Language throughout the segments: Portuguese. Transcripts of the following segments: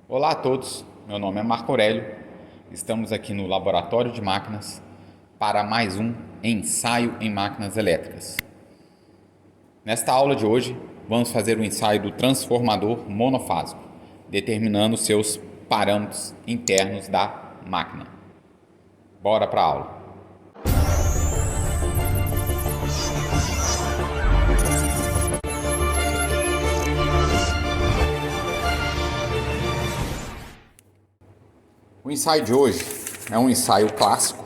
Olá a todos, meu nome é Marco Aurélio, estamos aqui no Laboratório de Máquinas para mais um ensaio em máquinas elétricas. Nesta aula de hoje, vamos fazer o ensaio do transformador monofásico, determinando seus parâmetros internos da máquina. Bora para a aula! O ensaio de hoje é um ensaio clássico,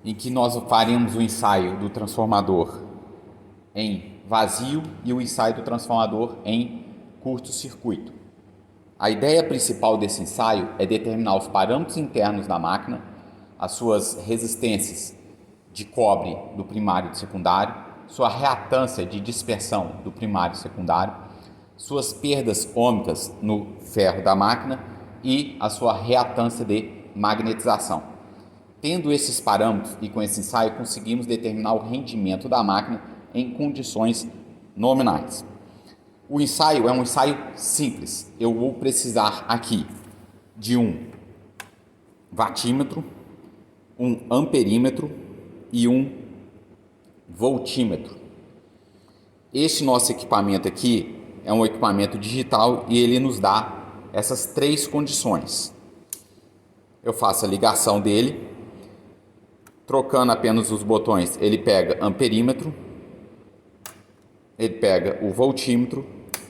em que nós faremos o ensaio do transformador em vazio e o ensaio do transformador em curto-circuito. A ideia principal desse ensaio é determinar os parâmetros internos da máquina, as suas resistências de cobre do primário e do secundário, sua reatância de dispersão do primário e secundário, suas perdas ômicas no ferro da máquina e a sua reatância de magnetização. Tendo esses parâmetros e com esse ensaio conseguimos determinar o rendimento da máquina em condições nominais. O ensaio é um ensaio simples. Eu vou precisar aqui de um watímetro, um amperímetro e um voltímetro. Este nosso equipamento aqui é um equipamento digital e ele nos dá essas três condições. Eu faço a ligação dele, trocando apenas os botões, ele pega amperímetro, ele pega o voltímetro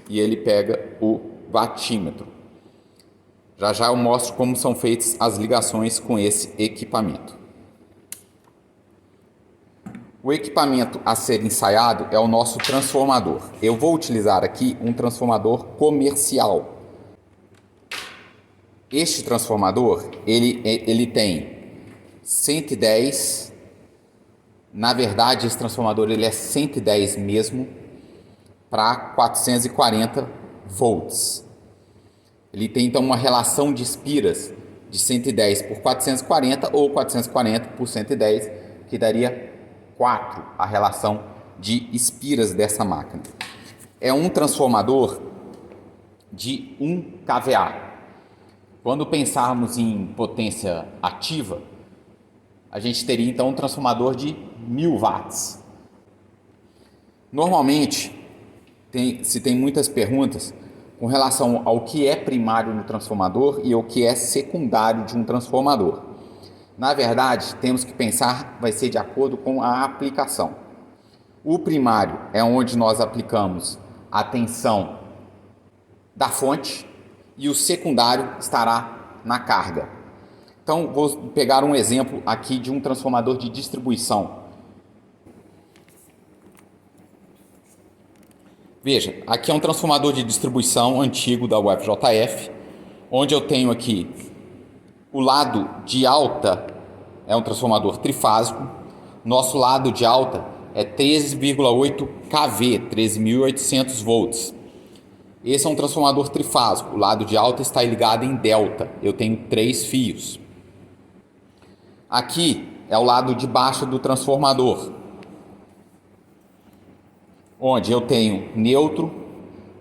e ele pega o watímetro. Já já eu mostro como são feitas as ligações com esse equipamento. O equipamento a ser ensaiado é o nosso transformador. Eu vou utilizar aqui um transformador comercial. Este transformador, ele tem 110, na verdade esse transformador ele é 110 mesmo, para 440 volts. Ele tem então uma relação de espiras de 110 por 440 ou 440 por 110, que daria 4 a relação de espiras dessa máquina. É um transformador de 1 kVA. Quando pensarmos em potência ativa, a gente teria então um transformador de 1000 watts. Normalmente, se tem muitas perguntas com relação ao que é primário no transformador e o que é secundário de um transformador. Na verdade, temos que pensar, vai ser de acordo com a aplicação. O primário é onde nós aplicamos a tensão da fonte, e o secundário estará na carga. Então, vou pegar um exemplo aqui de um transformador de distribuição. Veja, aqui é um transformador de distribuição antigo da UFJF, onde eu tenho aqui o lado de alta, é um transformador trifásico. Nosso lado de alta é 13,8 kV, 13.800 volts. Esse é um transformador trifásico, o lado de alta está ligado em delta, eu tenho 3 fios. Aqui é o lado de baixo do transformador, onde eu tenho neutro,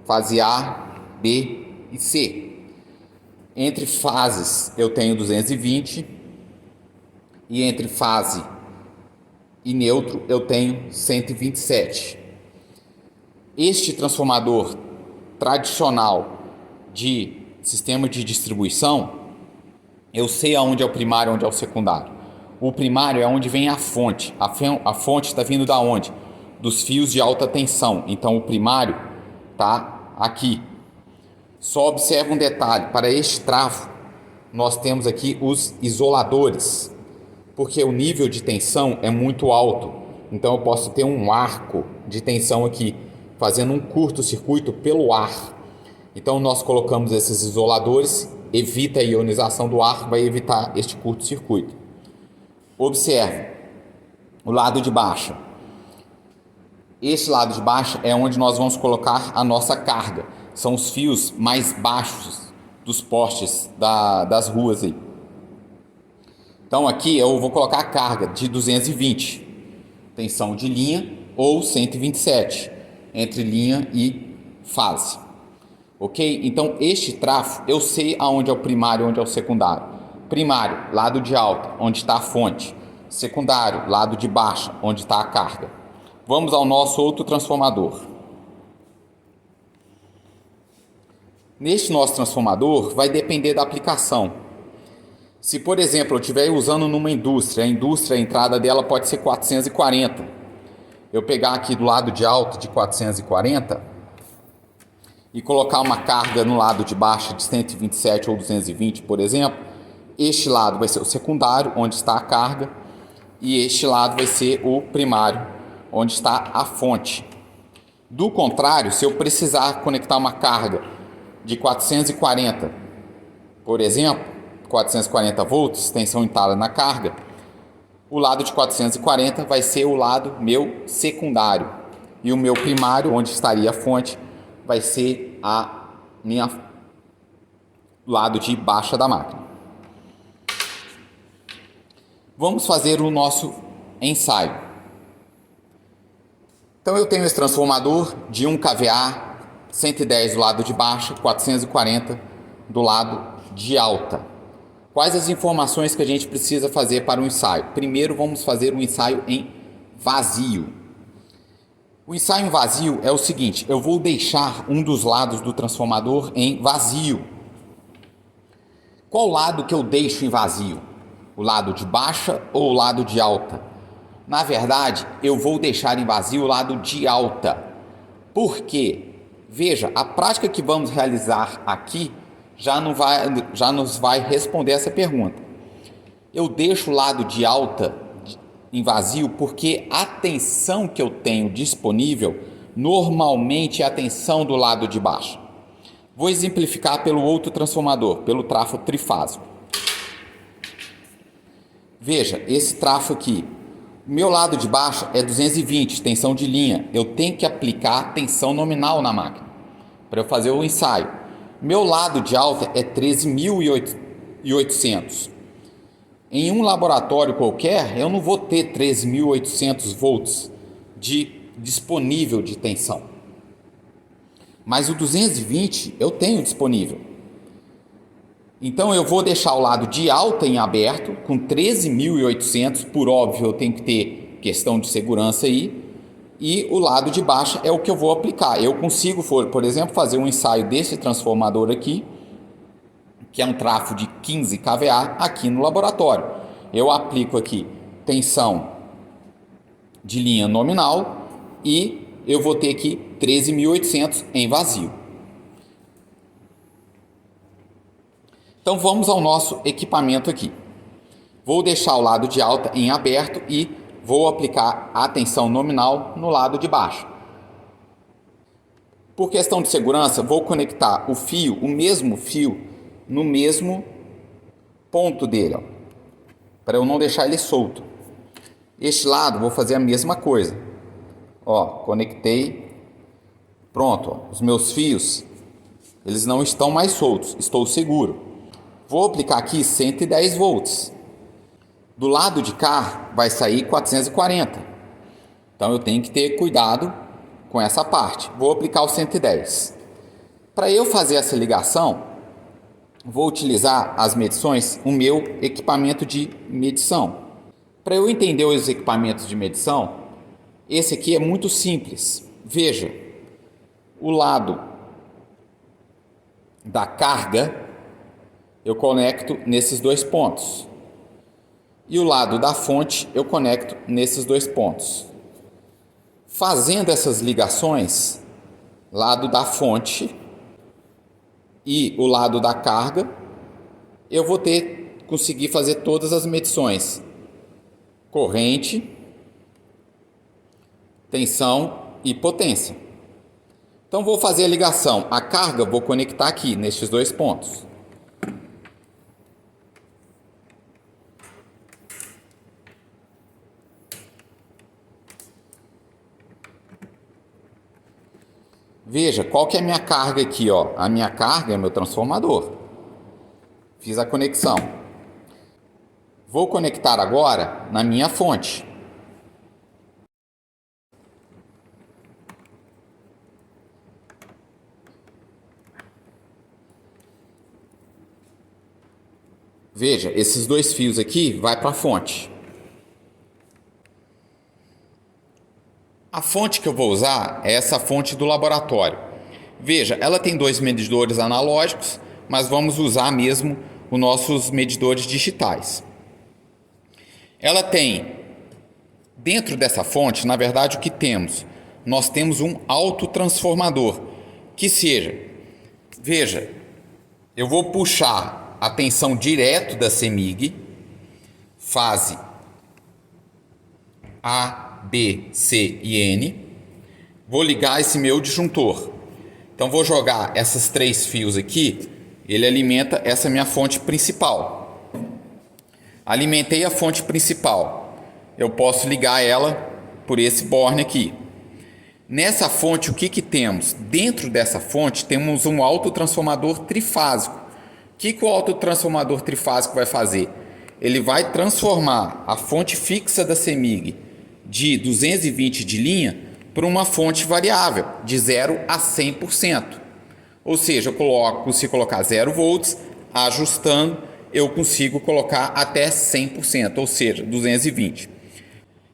fase A, B e C. Entre fases eu tenho 220 e entre fase e neutro eu tenho 127. Este transformador tradicional de sistema de distribuição, eu sei aonde é o primário e onde é o secundário. O primário é onde vem a fonte. A fonte está vindo da onde? Dos fios de alta tensão. Então o primário está aqui. Só observa um detalhe: para este travo nós temos aqui os isoladores, porque o nível de tensão é muito alto. Então eu posso ter um arco de tensão aqui, fazendo um curto-circuito pelo ar. Então nós colocamos esses isoladores, evita a ionização do ar, vai evitar este curto-circuito. Observe o lado de baixo. Este lado de baixo é onde nós vamos colocar a nossa carga. São os fios mais baixos dos postes das ruas aí. Então aqui eu vou colocar a carga de 220, tensão de linha, ou 127. Entre linha e fase. Ok? Então, este trafo, eu sei aonde é o primário e onde é o secundário. Primário, lado de alta, onde está a fonte. Secundário, lado de baixa, onde está a carga. Vamos ao nosso outro transformador. Neste nosso transformador, vai depender da aplicação. Se, por exemplo, eu estiver usando numa indústria, a entrada dela pode ser 440. Eu pegar aqui do lado de alta de 440 e colocar uma carga no lado de baixo de 127 ou 220, por exemplo, este lado vai ser o secundário, onde está a carga, e este lado vai ser o primário, onde está a fonte. Do contrário, se eu precisar conectar uma carga de 440, por exemplo, 440 volts, tensão entrada na carga, o lado de 440 vai ser o lado meu secundário, e o meu primário, onde estaria a fonte, vai ser a minha lado de baixa da máquina. Vamos fazer o nosso ensaio. Então eu tenho esse transformador de 1 kVA, 110 do lado de baixa, 440 do lado de alta. Quais as informações que a gente precisa fazer para o ensaio? Primeiro vamos fazer um ensaio em vazio. O ensaio em vazio é o seguinte: eu vou deixar um dos lados do transformador em vazio. Qual lado que eu deixo em vazio? O lado de baixa ou o lado de alta? Na verdade, eu vou deixar em vazio o lado de alta. Por quê? Veja, a prática que vamos realizar aqui já nos vai responder essa pergunta. Eu deixo o lado de alta em vazio porque a tensão que eu tenho disponível normalmente é a tensão do lado de baixo. Vou exemplificar pelo outro transformador, pelo trafo trifásico. Veja, esse trafo aqui, meu lado de baixo é 220, tensão de linha. Eu tenho que aplicar tensão nominal na máquina para eu fazer o ensaio. Meu lado de alta é 13.800. Em um laboratório qualquer, eu não vou ter 13.800 volts disponível de tensão. Mas o 220 eu tenho disponível. Então eu vou deixar o lado de alta em aberto, com 13.800, por óbvio eu tenho que ter questão de segurança aí. E o lado de baixa é o que eu vou aplicar. Eu consigo, por exemplo, fazer um ensaio desse transformador aqui, que é um trafo de 15 kVA, aqui no laboratório. Eu aplico aqui tensão de linha nominal e eu vou ter aqui 13.800 em vazio. Então vamos ao nosso equipamento aqui. Vou deixar o lado de alta em aberto e vou aplicar a tensão nominal no lado de baixo. Por questão de segurança, vou conectar o mesmo fio, no mesmo ponto dele, para eu não deixar ele solto. Este lado vou fazer a mesma coisa. Conectei. Pronto, os meus fios, eles não estão mais soltos, estou seguro. Vou aplicar aqui 110 volts. Do lado de cá vai sair 440. Então eu tenho que ter cuidado com essa parte. Vou aplicar o 110. Para eu fazer essa ligação, vou utilizar as medições, o meu equipamento de medição. Para eu entender os equipamentos de medição, esse aqui é muito simples. Veja, o lado da carga eu conecto nesses dois pontos. E o lado da fonte eu conecto nesses dois pontos. Fazendo essas ligações, lado da fonte e o lado da carga, eu vou conseguir fazer todas as medições: corrente, tensão e potência. Então vou fazer a ligação. A carga vou conectar aqui nestes dois pontos. Veja, qual que é a minha carga aqui, A minha carga é meu transformador. Fiz a conexão. Vou conectar agora na minha fonte. Veja, esses dois fios aqui vai para a fonte. A fonte que eu vou usar é essa fonte do laboratório. Veja, ela tem dois medidores analógicos, mas vamos usar mesmo os nossos medidores digitais. Ela tem, dentro dessa fonte, na verdade o que temos? Nós temos um autotransformador, que seja, veja, eu vou puxar a tensão direto da CEMIG, fase A, B, C e N. Vou ligar esse meu disjuntor. Então vou jogar esses três fios aqui, ele alimenta essa minha fonte principal. Alimentei a fonte principal. Eu posso ligar ela por esse borne aqui. Nessa fonte, o que temos? Dentro dessa fonte, temos um autotransformador trifásico. O que o autotransformador trifásico vai fazer? Ele vai transformar a fonte fixa da CEMIG de 220 de linha para uma fonte variável, de 0 a 100%. Ou seja, eu consigo colocar 0 volts, ajustando, eu consigo colocar até 100%, ou seja, 220.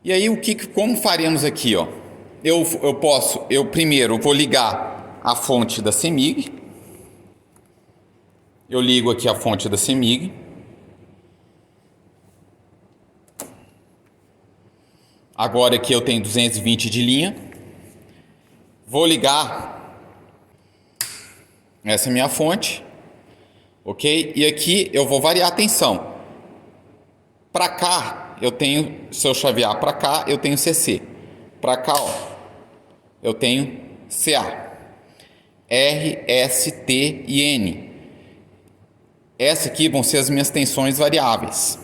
E aí, como faremos aqui? Ó? Eu primeiro vou ligar a fonte da CEMIG. Eu ligo aqui a fonte da CEMIG. Agora aqui eu tenho 220 de linha. Vou ligar essa minha fonte, ok? E aqui eu vou variar a tensão. Para cá eu tenho, se eu chavear para cá, eu tenho CC. Para cá, ó, eu tenho CA, R, S, T e N. Essas aqui vão ser as minhas tensões variáveis.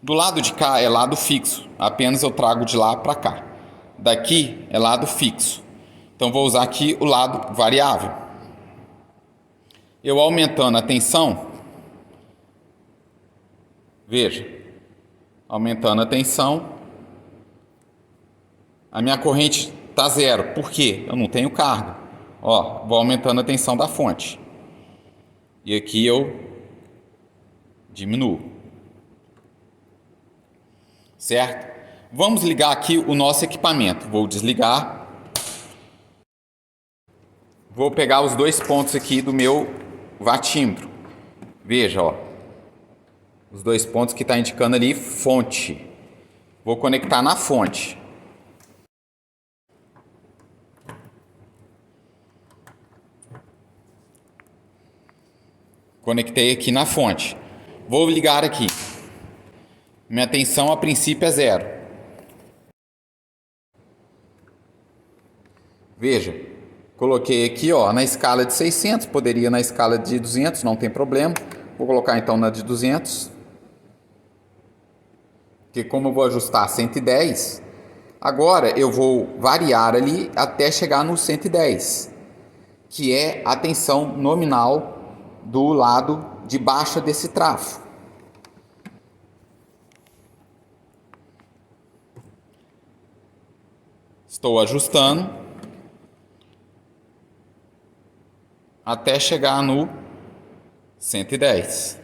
Do lado de cá é lado fixo, apenas eu trago de lá para cá. Daqui é lado fixo, então vou usar aqui o lado variável. Eu aumentando a tensão, veja, aumentando a tensão, a minha corrente está zero. Por quê? Eu não tenho carga. Ó, vou aumentando a tensão da fonte. E aqui eu diminuo. Certo? Vamos ligar aqui o nosso equipamento. Vou desligar. Vou pegar os dois pontos aqui do meu watímetro. Veja, ó. Os dois pontos que está indicando ali fonte. Vou conectar na fonte. Conectei aqui na fonte. Vou ligar aqui. Minha tensão a princípio é 0. Veja, coloquei aqui, ó, na escala de 600, poderia na escala de 200, não tem problema. Vou colocar então na de 200. Porque como eu vou ajustar 110, agora eu vou variar ali até chegar no 110, que é a tensão nominal do lado de baixo desse trafo. Estou ajustando até chegar no 110.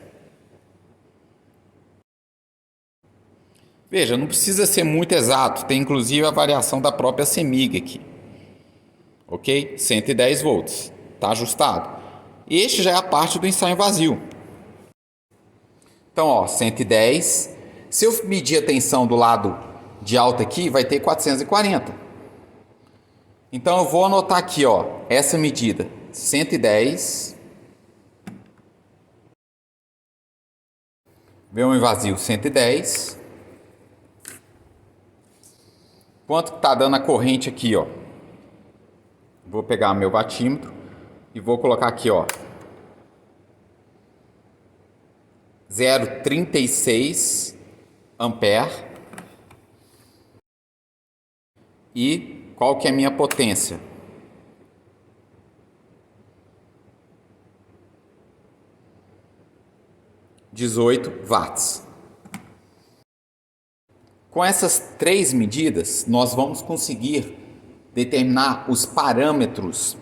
Veja, não precisa ser muito exato, tem inclusive a variação da própria CEMIG aqui. Ok? 110 volts, está ajustado. Este já é a parte do ensaio vazio. Então, ó, 110. Se eu medir a tensão do lado de alta aqui, vai ter 440. Então, eu vou anotar aqui, ó, essa medida. 110. Vê em vazio 110. Quanto que tá dando a corrente aqui, ó? Vou pegar meu watímetro e vou colocar aqui, ó, 0,36 ampere. E qual que é a minha potência? 18 watts. Com essas três medidas, nós vamos conseguir determinar os parâmetros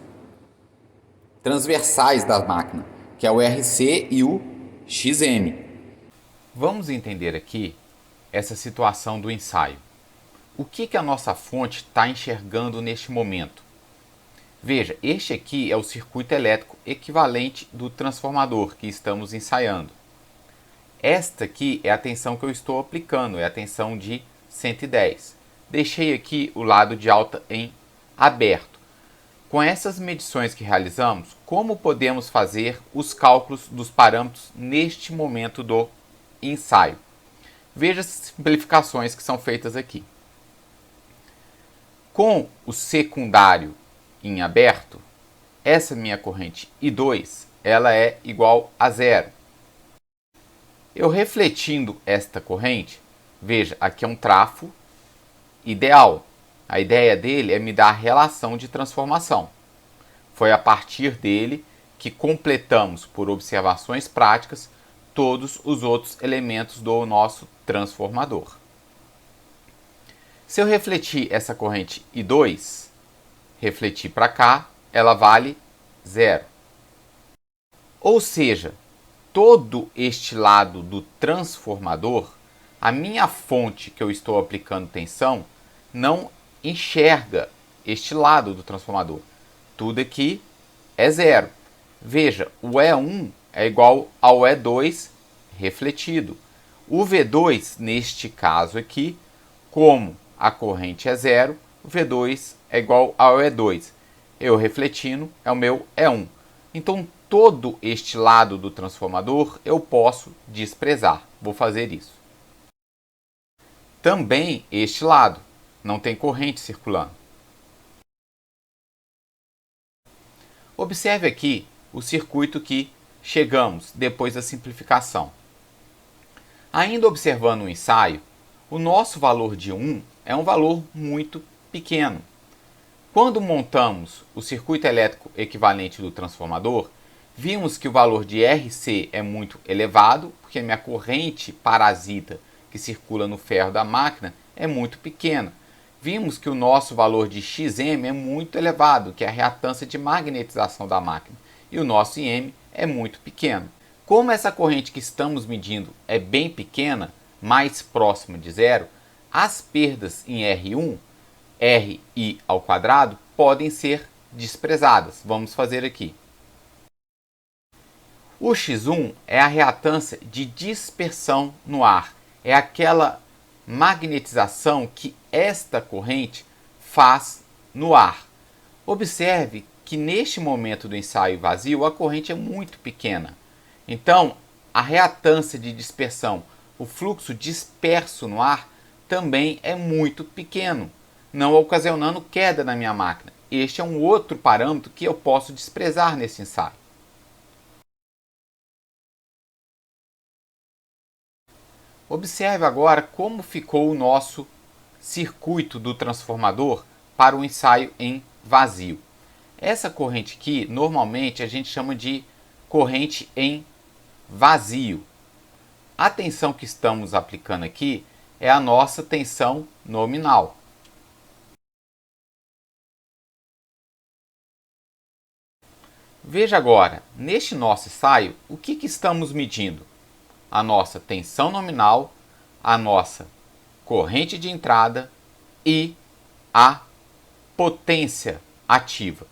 transversais da máquina, que é o RC e o XM. Vamos entender aqui essa situação do ensaio. O que a nossa fonte está enxergando neste momento? Veja, este aqui é o circuito elétrico equivalente do transformador que estamos ensaiando. Esta aqui é a tensão que eu estou aplicando, é a tensão de 110. Deixei aqui o lado de alta em aberto. Com essas medições que realizamos, como podemos fazer os cálculos dos parâmetros neste momento do ensaio? Veja as simplificações que são feitas aqui. Com o secundário em aberto, essa minha corrente I2 ela é igual a zero. Eu refletindo esta corrente, veja, aqui é um trafo ideal. A ideia dele é me dar a relação de transformação. Foi a partir dele que completamos, por observações práticas, todos os outros elementos do nosso transformador. Se eu refletir essa corrente I2, refletir para cá, ela vale zero. Ou seja, todo este lado do transformador, a minha fonte que eu estou aplicando tensão, não enxerga este lado do transformador. Tudo aqui é zero. Veja, o E1 é igual ao E2 refletido. O V2, neste caso aqui, como a corrente é zero, o V2 é igual ao E2. Eu refletindo é o meu E1. Então, todo este lado do transformador eu posso desprezar. Vou fazer isso. Também este lado. Não tem corrente circulando. Observe aqui o circuito que chegamos depois da simplificação. Ainda observando o ensaio, o nosso valor de 1 é um valor muito pequeno. Quando montamos o circuito elétrico equivalente do transformador, vimos que o valor de RC é muito elevado, porque a minha corrente parasita que circula no ferro da máquina é muito pequena. Vimos que o nosso valor de XM é muito elevado, que é a reatância de magnetização da máquina, e o nosso IM é muito pequeno. Como essa corrente que estamos medindo é bem pequena, mais próxima de zero, as perdas em R1, RI ao quadrado, podem ser desprezadas. Vamos fazer aqui. O X1 é a reatância de dispersão no ar. É aquela magnetização que esta corrente faz no ar. Observe que neste momento do ensaio vazio a corrente é muito pequena. Então, a reatância de dispersão, o fluxo disperso no ar, também é muito pequeno, não ocasionando queda na minha máquina. Este é um outro parâmetro que eu posso desprezar nesse ensaio. Observe agora como ficou o nosso circuito do transformador para o ensaio em vazio. Essa corrente aqui, normalmente a gente chama de corrente em vazio. A tensão que estamos aplicando aqui é a nossa tensão nominal. Veja agora, neste nosso ensaio, o que estamos medindo? A nossa tensão nominal, a nossa corrente de entrada e a potência ativa.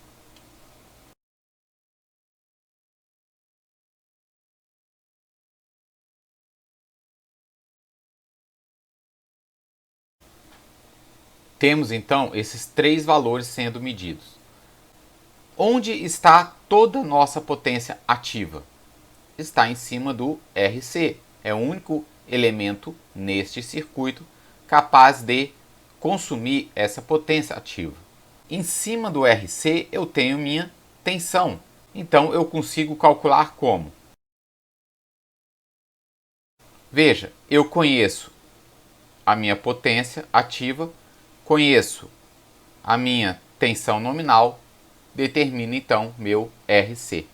Temos então esses três valores sendo medidos. Onde está toda a nossa potência ativa? Está em cima do RC. É o único elemento neste circuito capaz de consumir essa potência ativa. Em cima do RC eu tenho minha tensão. Então eu consigo calcular como? Veja, eu conheço a minha potência ativa, conheço a minha tensão nominal, determino então meu RC.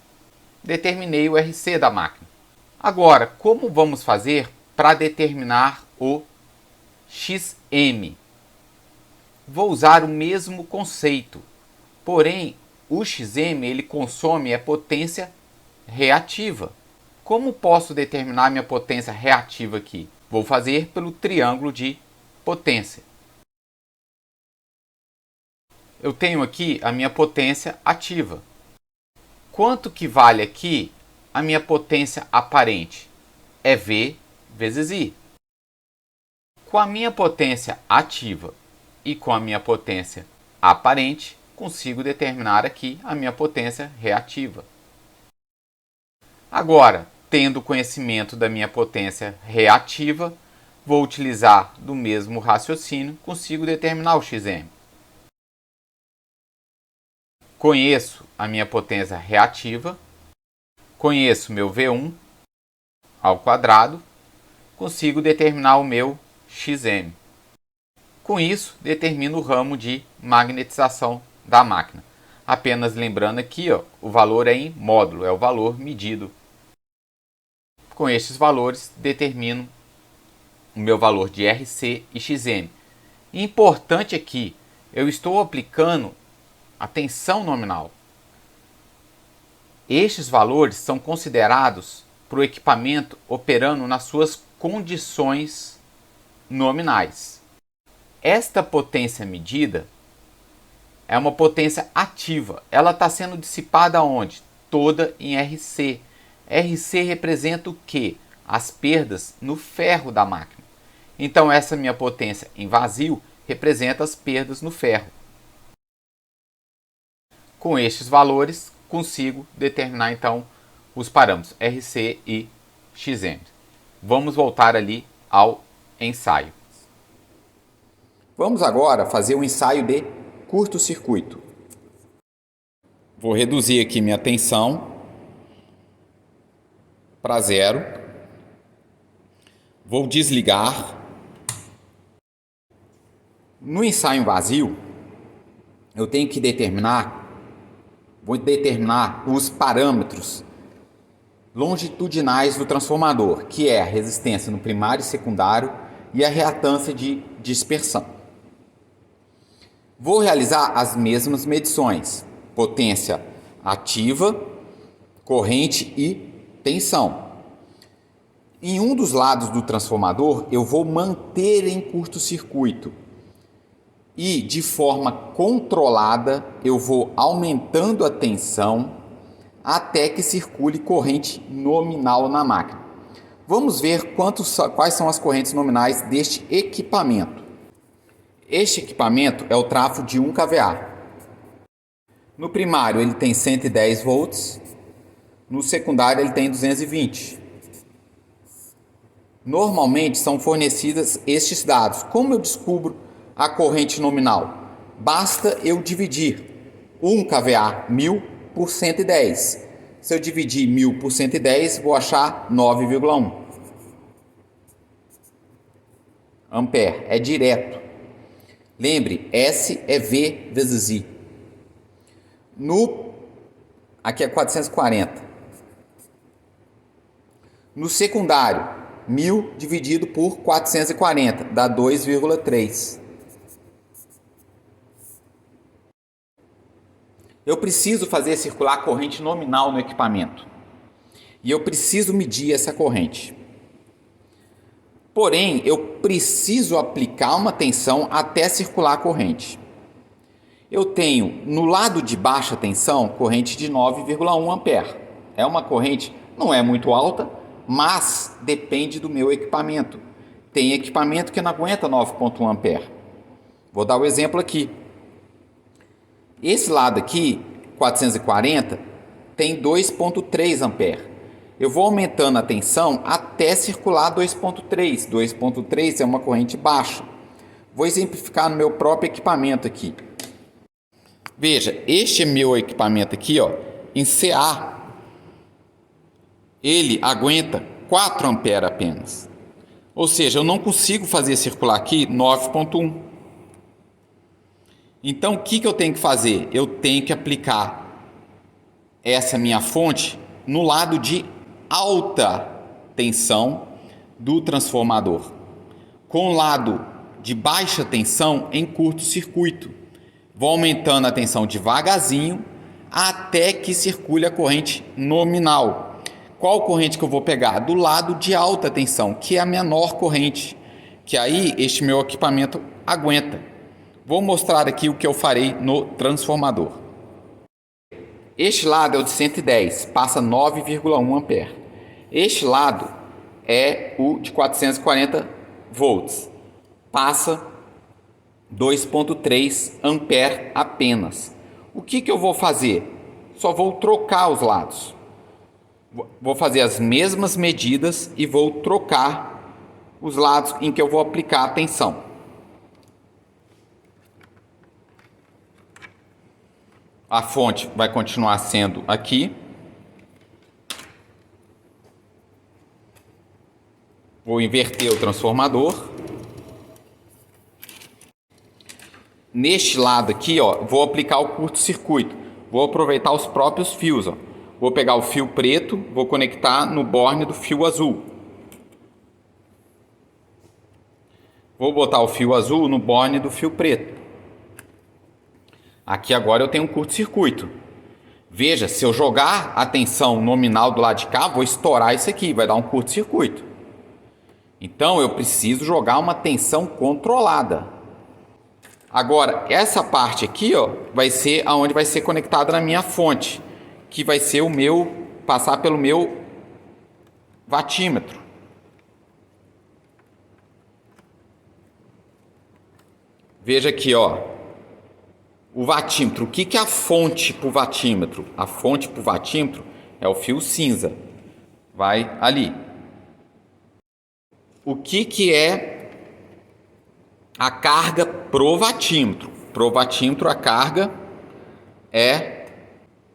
Determinei o RC da máquina. Agora, como vamos fazer para determinar o XM? Vou usar o mesmo conceito, porém o XM ele consome a potência reativa. Como posso determinar minha potência reativa aqui? Vou fazer pelo triângulo de potência. Eu tenho aqui a minha potência ativa. Quanto que vale aqui a minha potência aparente? É V vezes I. Com a minha potência ativa e com a minha potência aparente, consigo determinar aqui a minha potência reativa. Agora, tendo conhecimento da minha potência reativa, vou utilizar do mesmo raciocínio, consigo determinar o Xm. Conheço a minha potência reativa, conheço meu V1 ao quadrado, consigo determinar o meu Xm. Com isso, determino o ramo de magnetização da máquina. Apenas lembrando aqui, o valor é em módulo, é o valor medido. Com estes valores, determino o meu valor de Rc e Xm. Importante aqui, eu estou aplicando a tensão nominal. Estes valores são considerados para o equipamento operando nas suas condições nominais. Esta potência medida é uma potência ativa. Ela está sendo dissipada onde? Toda em Rc. Rc representa o quê? As perdas no ferro da máquina. Então essa minha potência em vazio representa as perdas no ferro. Com estes valores, consigo determinar então os parâmetros Rc e Xm. Vamos voltar ali ao ensaio. Vamos agora fazer um ensaio de curto-circuito. Vou reduzir aqui minha tensão para 0. Vou desligar. No ensaio vazio, eu tenho que vou determinar os parâmetros longitudinais do transformador, que é a resistência no primário e secundário e a reatância de dispersão. Vou realizar as mesmas medições: potência ativa, corrente e tensão. Em um dos lados do transformador, eu vou manter em curto-circuito e, de forma controlada, eu vou aumentando a tensão até que circule corrente nominal na máquina. Vamos ver quais são as correntes nominais deste equipamento. Este equipamento é o trafo de 1 kVA. No primário ele tem 110 volts, no secundário ele tem 220. Normalmente são fornecidas estes dados. Como eu descubro a corrente nominal? Basta eu dividir 1 kVA 1000 por 110. Se eu dividir 1000 por 110, vou achar 9,1 ampere. É direto. Lembre, S é V vezes I. Aqui é 440. No secundário, 1000 dividido por 440 dá 2,3. Eu preciso fazer circular a corrente nominal no equipamento. E eu preciso medir essa corrente. Porém, eu preciso aplicar uma tensão até circular a corrente. Eu tenho, no lado de baixa tensão, corrente de 9,1 ampere. É uma corrente, não é muito alta, mas depende do meu equipamento. Tem equipamento que não aguenta 9,1 ampere. Vou dar o exemplo aqui. Esse lado aqui, 440, tem 2,3 ampere. Eu vou aumentando a tensão até circular 2,3. 2,3 é uma corrente baixa. Vou exemplificar no meu próprio equipamento aqui. Veja, este é meu equipamento aqui, em CA. Ele aguenta 4 ampere apenas. Ou seja, eu não consigo fazer circular aqui 9,1. Então, o que eu tenho que fazer? Eu tenho que aplicar essa minha fonte no lado de alta tensão do transformador, com o lado de baixa tensão em curto-circuito. Vou aumentando a tensão devagarzinho até que circule a corrente nominal. Qual corrente que eu vou pegar? Do lado de alta tensão, que é a menor corrente, que aí este meu equipamento aguenta. Vou mostrar aqui o que eu farei no transformador. Este lado é o de 110, passa 9,1 ampere. Este lado é o de 440 volts, passa 2,3 ampere apenas. O que eu vou fazer? Só vou trocar os lados. Vou fazer as mesmas medidas e vou trocar os lados em que eu vou aplicar a tensão. A fonte vai continuar sendo aqui. Vou inverter o transformador. Neste lado aqui, ó, vou aplicar o curto-circuito. Vou aproveitar os próprios fios, ó. Vou pegar o fio preto, vou conectar no borne do fio azul. Vou botar o fio azul no borne do fio preto. Aqui agora eu tenho um curto-circuito. Veja, se eu jogar a tensão nominal do lado de cá, vou estourar isso aqui, vai dar um curto-circuito. Então eu preciso jogar uma tensão controlada. Agora, essa parte aqui, ó, vai ser aonde vai ser conectada na minha fonte, que vai ser o meu, passar pelo meu watímetro. Veja aqui, ó, o watímetro. O que é a fonte para o watímetro? A fonte para o watímetro é o fio cinza. Vai ali. O que é a carga pro watímetro? Pro watímetro a carga é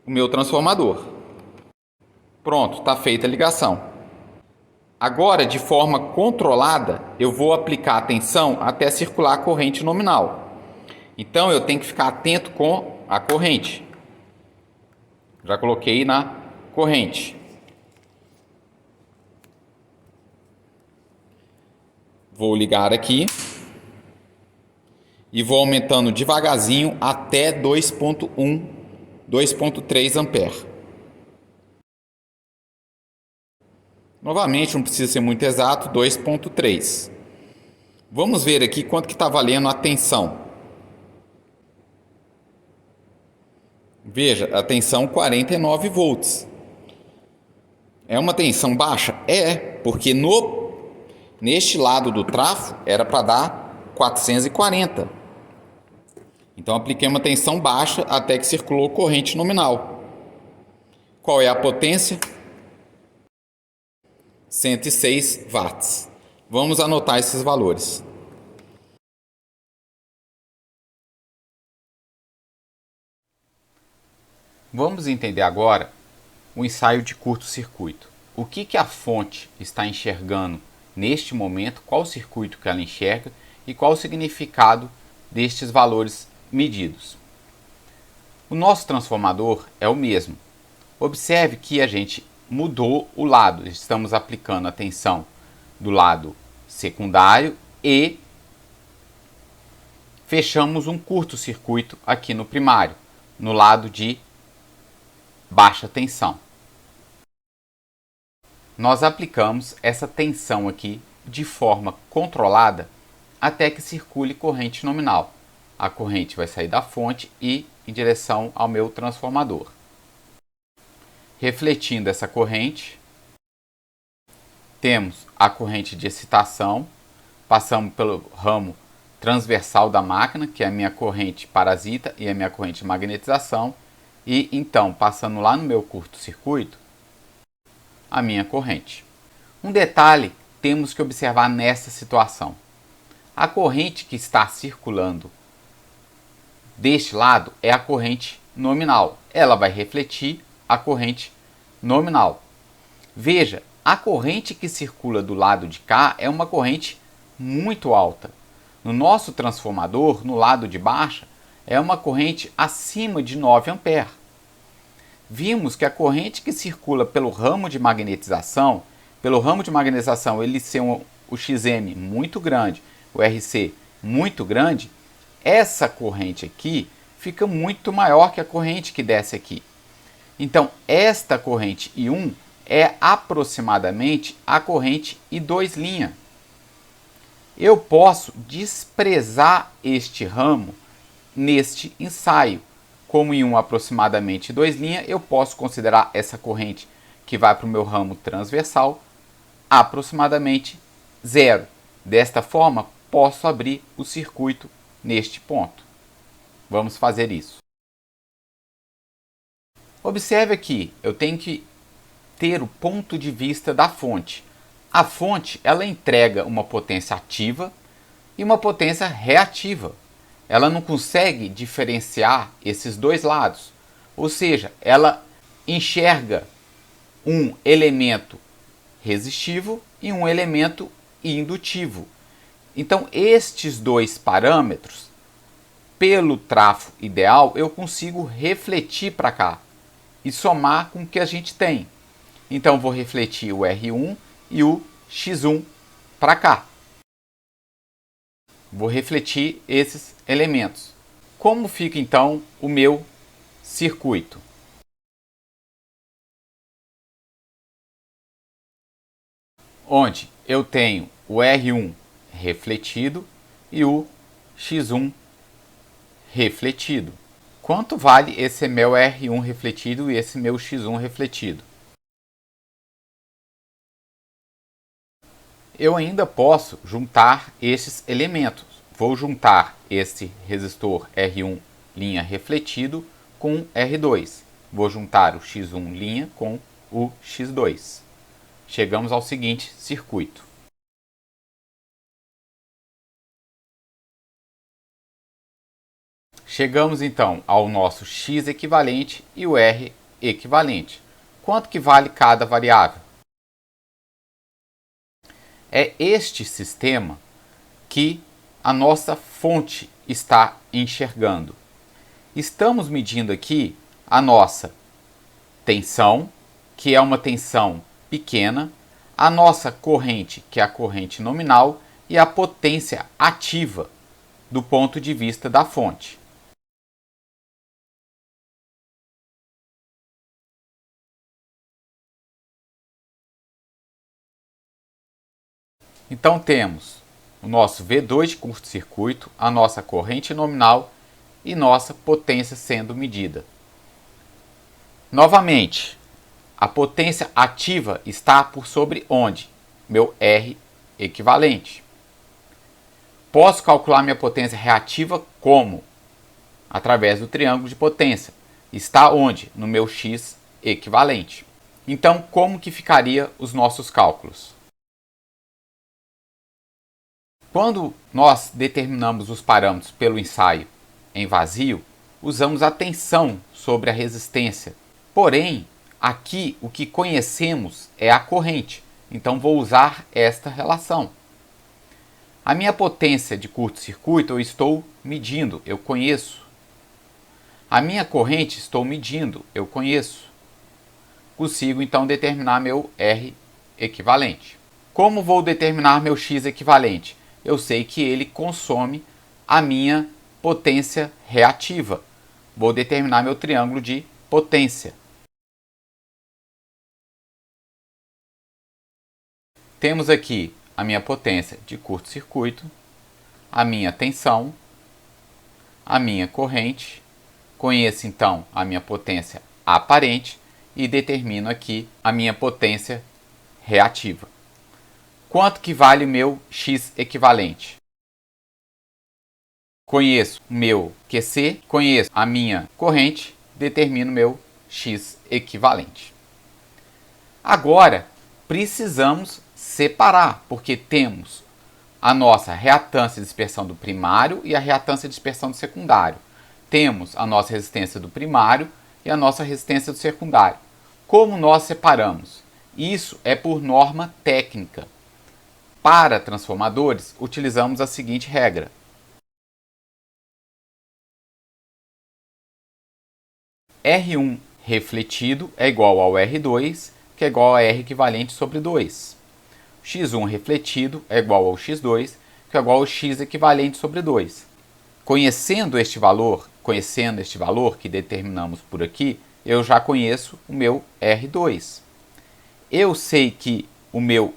o meu transformador. Pronto, está feita a ligação. Agora, de forma controlada, eu vou aplicar a tensão até circular a corrente nominal. Então, eu tenho que ficar atento com a corrente. Já coloquei na corrente. Vou ligar aqui. E vou aumentando devagarzinho até 2,1, 2,3 ampere. Novamente, não precisa ser muito exato, 2,3. Vamos ver aqui quanto que está valendo a tensão. Veja, a tensão 49 volts. É uma tensão baixa? É, porque neste lado do trafo era para dar 440. Então apliquei uma tensão baixa até que circulou corrente nominal. Qual é a potência? 106 watts. Vamos anotar esses valores. Vamos entender agora o ensaio de curto-circuito. O que a fonte está enxergando neste momento, qual o circuito que ela enxerga e qual o significado destes valores medidos. O nosso transformador é o mesmo. Observe que a gente mudou o lado, estamos aplicando a tensão do lado secundário e fechamos um curto-circuito aqui no primário, no lado de baixa tensão. Nós aplicamos essa tensão aqui de forma controlada até que circule corrente nominal. A corrente vai sair da fonte e em direção ao meu transformador. Refletindo essa corrente, temos a corrente de excitação, passamos pelo ramo transversal da máquina, que é a minha corrente parasita e a minha corrente de magnetização, e então, passando lá no meu curto-circuito, a minha corrente. Um detalhe temos que observar nessa situação. A corrente que está circulando deste lado é a corrente nominal. Ela vai refletir a corrente nominal. Veja, a corrente que circula do lado de cá é uma corrente muito alta. No nosso transformador, no lado de baixo, é uma corrente acima de 9 ampere. Vimos que a corrente que circula pelo ramo de magnetização, ele ser o XM muito grande, o RC muito grande, essa corrente aqui fica muito maior que a corrente que desce aqui. Então, esta corrente I1 é aproximadamente a corrente I2'. Eu posso desprezar este ramo neste ensaio. Como em um aproximadamente I2', eu posso considerar essa corrente que vai para o meu ramo transversal aproximadamente 0. Desta forma, posso abrir o circuito neste ponto. Vamos fazer isso. Observe aqui, eu tenho que ter o ponto de vista da fonte. A fonte, ela entrega uma potência ativa e uma potência reativa. Ela não consegue diferenciar esses dois lados. Ou seja, ela enxerga um elemento resistivo e um elemento indutivo. Então, estes dois parâmetros, pelo trafo ideal, eu consigo refletir para cá e somar com o que a gente tem. Então, vou refletir o R1 e o X1 para cá. Vou refletir esses elementos. Como fica então o meu circuito? Onde eu tenho o R1 refletido e o X1 refletido. Quanto vale esse meu R1 refletido e esse meu X1 refletido? Eu ainda posso juntar esses elementos. Vou juntar esse resistor R1 linha refletido com R2. Vou juntar o X1 linha com o X2. Chegamos ao seguinte circuito. Chegamos então ao nosso X equivalente e o R equivalente. Quanto que vale cada variável? É este sistema que a nossa fonte está enxergando. Estamos medindo aqui a nossa tensão, que é uma tensão pequena, a nossa corrente, que é a corrente nominal, e a potência ativa do ponto de vista da fonte. Então temos o nosso V2 de curto-circuito, a nossa corrente nominal e nossa potência sendo medida. Novamente, a potência ativa está por sobre onde? Meu R equivalente. Posso calcular minha potência reativa como? Através do triângulo de potência. Está onde? No meu X equivalente. Então, como que ficaria os nossos cálculos? Quando nós determinamos os parâmetros pelo ensaio em vazio, usamos a tensão sobre a resistência. Porém, aqui o que conhecemos é a corrente, então vou usar esta relação. A minha potência de curto-circuito eu estou medindo, eu conheço. A minha corrente estou medindo, eu conheço. Consigo então determinar meu R equivalente. Como vou determinar meu X equivalente? Eu sei que ele consome a minha potência reativa. Vou determinar meu triângulo de potência. Temos aqui a minha potência de curto-circuito, a minha tensão, a minha corrente. Conheço então a minha potência aparente e determino aqui a minha potência reativa. Quanto que vale o meu X equivalente? Conheço o meu QC, conheço a minha corrente, determino meu X equivalente. Agora, precisamos separar, porque temos a nossa reatância de dispersão do primário e a reatância de dispersão do secundário. Temos a nossa resistência do primário e a nossa resistência do secundário. Como nós separamos? Isso é por norma técnica. Para transformadores, utilizamos a seguinte regra. R1 refletido é igual ao R2, que é igual a R equivalente sobre 2. X1 refletido é igual ao X2, que é igual ao X equivalente sobre 2. Conhecendo este valor que determinamos por aqui, eu já conheço o meu R2. Eu sei que o meu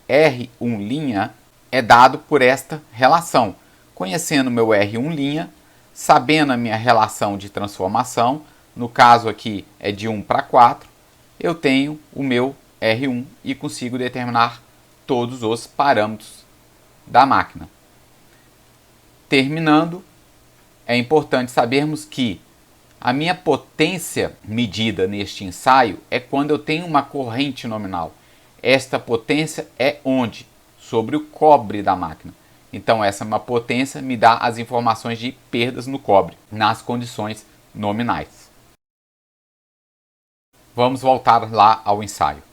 R1' é dado por esta relação. Conhecendo o meu R1', sabendo a minha relação de transformação, no caso aqui é de 1 para 4, eu tenho o meu R1 e consigo determinar todos os parâmetros da máquina. Terminando, é importante sabermos que a minha potência medida neste ensaio é quando eu tenho uma corrente nominal. Esta potência é onde? Sobre o cobre da máquina. Então essa é uma potência me dá as informações de perdas no cobre, nas condições nominais. Vamos voltar lá ao ensaio.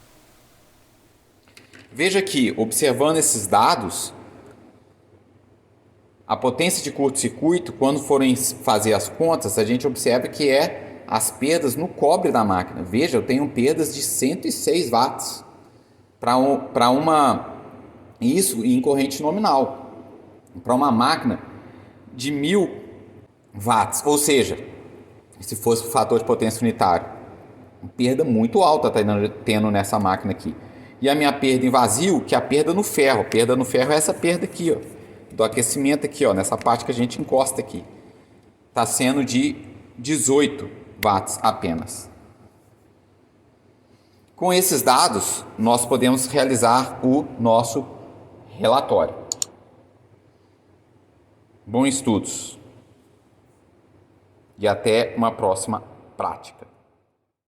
Veja que, observando esses dados, a potência de curto-circuito, quando forem fazer as contas, a gente observa que é as perdas no cobre da máquina. Veja, eu tenho perdas de 106 watts para uma... Isso em corrente nominal. Para uma máquina de 1000 watts. Ou seja, se fosse o fator de potência unitário, perda muito alta está tendo nessa máquina aqui. E a minha perda em vazio, que é a perda no ferro. A perda no ferro é essa perda aqui, ó, do aquecimento aqui, ó, nessa parte que a gente encosta aqui. Está sendo de 18 watts apenas. Com esses dados, nós podemos realizar o nosso relatório. Bons estudos e até uma próxima prática.